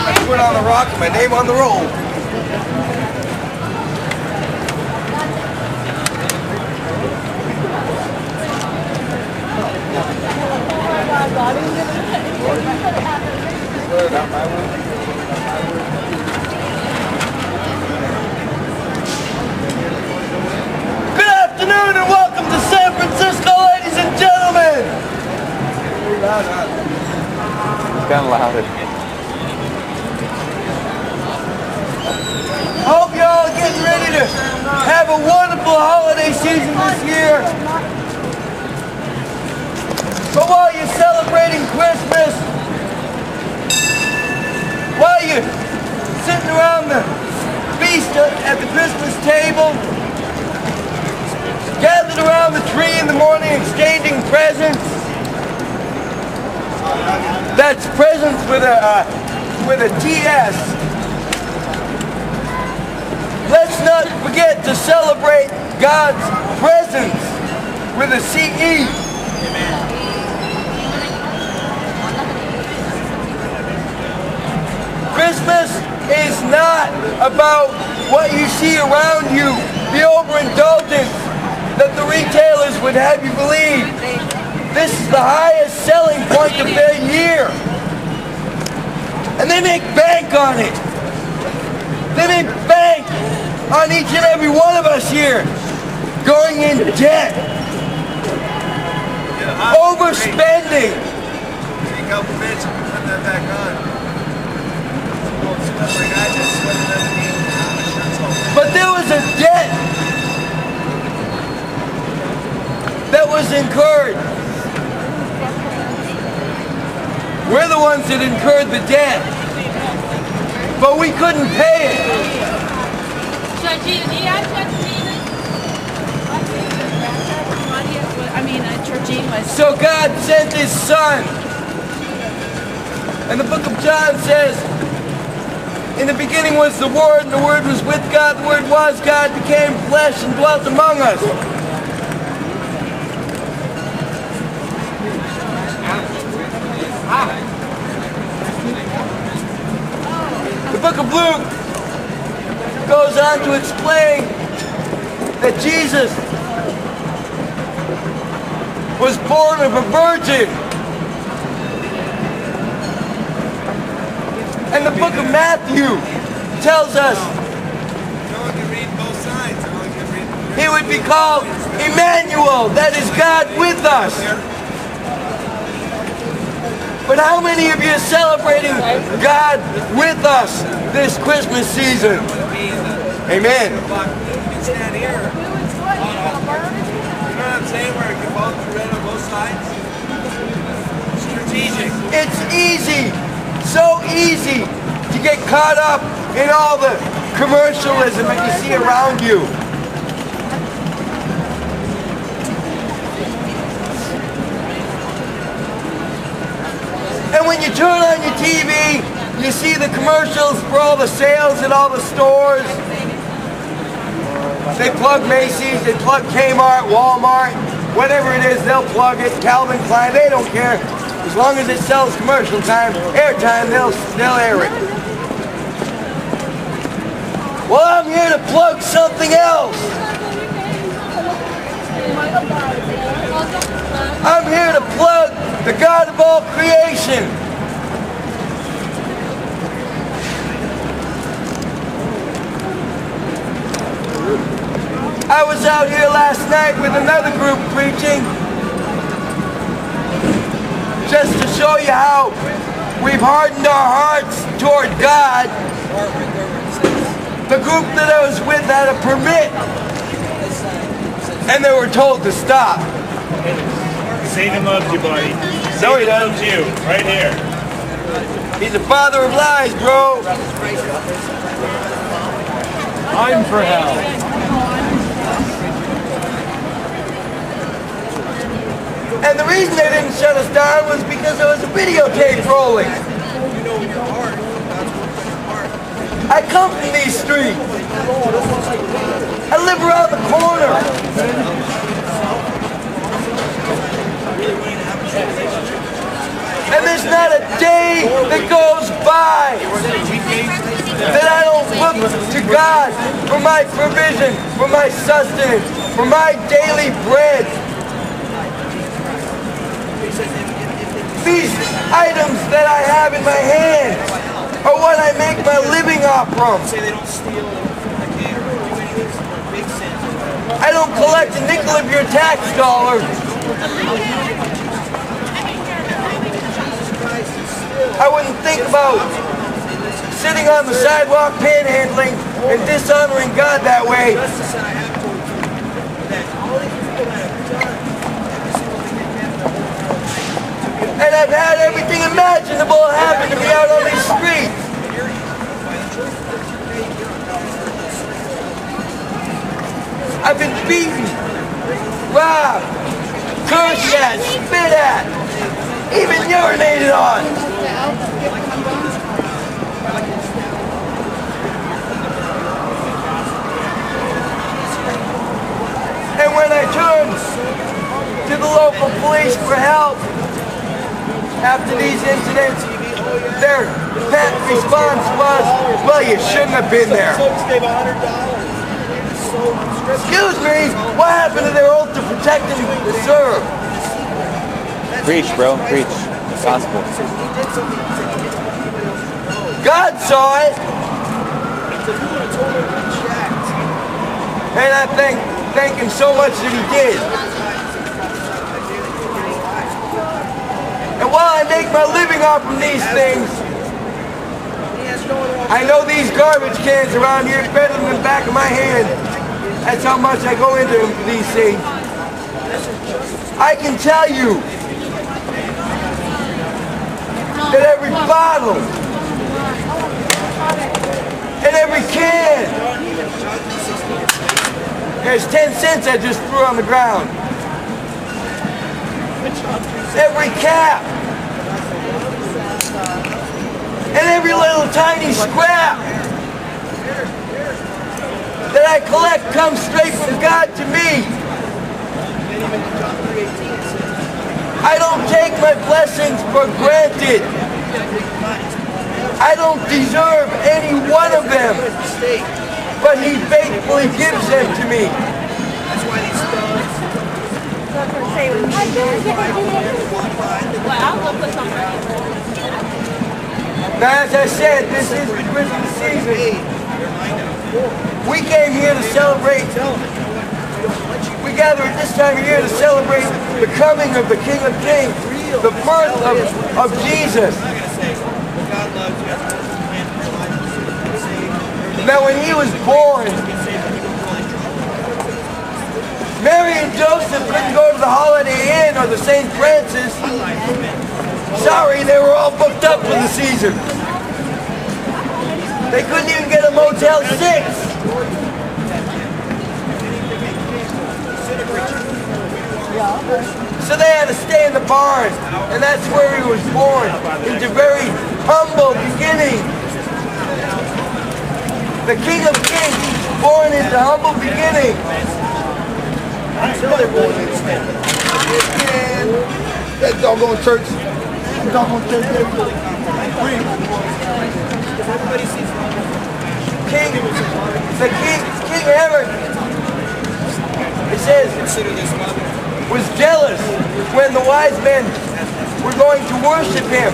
Put on the rock and my name on the roll. Good afternoon and welcome to San Francisco, ladies and gentlemen. It's kind of loud. Hope you're all getting ready to have a wonderful holiday season this year. But while you're celebrating Christmas, while you're sitting around the feast at the Christmas table, gathered around the tree in the morning exchanging presents, that's presents with a TS. Let's not forget to celebrate God's presence with a CE. Christmas is not about what you see around you, the overindulgence that the retailers would have you believe. This is the highest selling point of their year. And they make bank on it. They make bank on each and every one of us here going in debt. Overspending. Take a couple minutes and put that back on. But there was a debt that was incurred. We're the ones that incurred the debt, but we couldn't pay it. So God sent His Son. And the book of John says, in the beginning was the Word, and the Word was with God, the Word was God, became flesh and dwelt among us. The book of Luke goes on to explain that Jesus was born of a virgin. And the book of Matthew tells us He would be called Emmanuel, that is God with us. But how many of you are celebrating God with us this Christmas season? Amen. You can stand here. You know what I'm saying? Where you both read on both sides? Strategic. It's easy, so easy to get caught up in all the commercialism that you see around you. And when you turn on your TV, you see the commercials for all the sales at all the stores. They plug Macy's, they plug Kmart, Walmart, whatever it is, they'll plug it. Calvin Klein, they don't care. As long as it sells commercial time, airtime, they'll air it. Well, I'm here to plug something else. I'm here to plug the God of all creation. I was out here last night with another group preaching, just to show you how we've hardened our hearts toward God. The group that I was with had a permit, and they were told to stop. Satan loves you, buddy. No, he Satan doesn't. loves you, right here. He's the father of lies, bro. I'm for hell. And the reason they didn't shut us down was because there was a videotape rolling. I come from these streets. I live around the corner. And there's not a day that goes by God for my provision, for my sustenance, for my daily bread. These items that I have in my hand are what I make my living off from. Say they don't steal, they can't do any of these big sins. I don't collect a nickel of your tax dollar. I wouldn't think about sitting on the sidewalk panhandling and dishonoring God that way. Justice that I have told you that all these people that have done every single thing they can to And I've had everything imaginable happen to me out on these streets. I've been beaten, robbed, cursed at, spit at, even urinated on. And when I turned to the local police for help after these incidents, their pet response was, well, you shouldn't have been there. Excuse me, what happened to their oath to protect and serve? Preach, bro. Preach. Gospel. God saw it. And I thank him so much that he did. And while I make my living off from these things, I know these garbage cans around here better than the back of my hand. That's how much I go into these things. I can tell you that every bottle and every can has 10 cents I just threw on the ground. Every cap and every little tiny scrap that I collect comes straight from God to me. I don't take my blessings for granted. I don't deserve any one of them, but he faithfully gives them to me. That's why these thugs. Now, as I said, this is the Christmas season. We came here to celebrate. We gather at this time of year to celebrate the coming of the King of Kings, the birth of Jesus. Now, when he was born, Mary and Joseph couldn't go to the Holiday Inn or the St. Francis. Sorry, they were all booked up for the season. They couldn't even get a Motel 6. So they had to stay in the barn, and that's where he was born, into very humble beginning. The King of Kings, born into humble beginning. Until they're born into that doggone church. Doggone church. King Herod, it says, was jealous when the wise men were going to worship him.